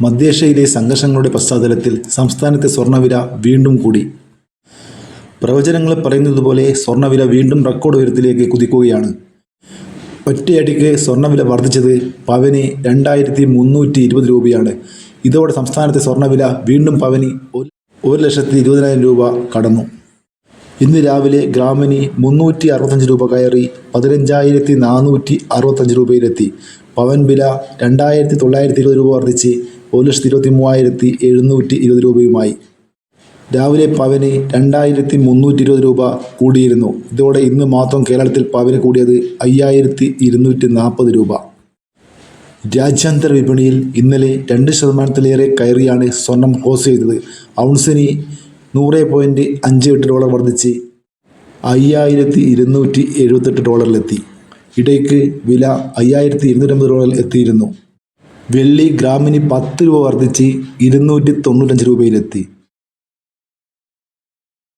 മധ്യേഷ്യയിലെ സംഘർഷങ്ങളുടെ പശ്ചാത്തലത്തിൽ സംസ്ഥാനത്തെ സ്വർണ്ണവില വീണ്ടും കൂടി. പ്രവചനങ്ങൾ പറയുന്നതുപോലെ സ്വർണ്ണവില വീണ്ടും റെക്കോർഡ് ഉയരത്തിലേക്ക് കുതിക്കുകയാണ്. ഒറ്റയടിക്ക് സ്വർണ്ണവില വർദ്ധിച്ചത് പവന് 2320 രൂപയാണ്. ഇതോടെ സംസ്ഥാനത്തെ സ്വർണ്ണവില വീണ്ടും പവന് 1,20,000 രൂപ കടന്നു. ഇന്ന് രാവിലെ ഗ്രാമിന് 365 രൂപ കയറി 15,465 രൂപയിലെത്തി. പവൻ വില 2,920 രൂപ വർദ്ധിച്ച് 1,23,720 രൂപയുമായി. രാവിലെ പവന് 2,320 രൂപ കൂടിയിരുന്നു. ഇതോടെ ഇന്ന് മാത്രം കേരളത്തിൽ പവന് കൂടിയത് 5,240 രൂപ. രാജ്യാന്തര വിപണിയിൽ ഇന്നലെ 2% കയറിയാണ് സ്വർണം ക്ലോസ് ചെയ്തത്. ഔൺസിന് $100.58 വർദ്ധിച്ച് $5,278 ഇടയ്ക്ക് വില $5,250 എത്തിയിരുന്നു. വെള്ളി ഗ്രാമിന് 10 രൂപ വർദ്ധിച്ച് 295 രൂപയിലെത്തി.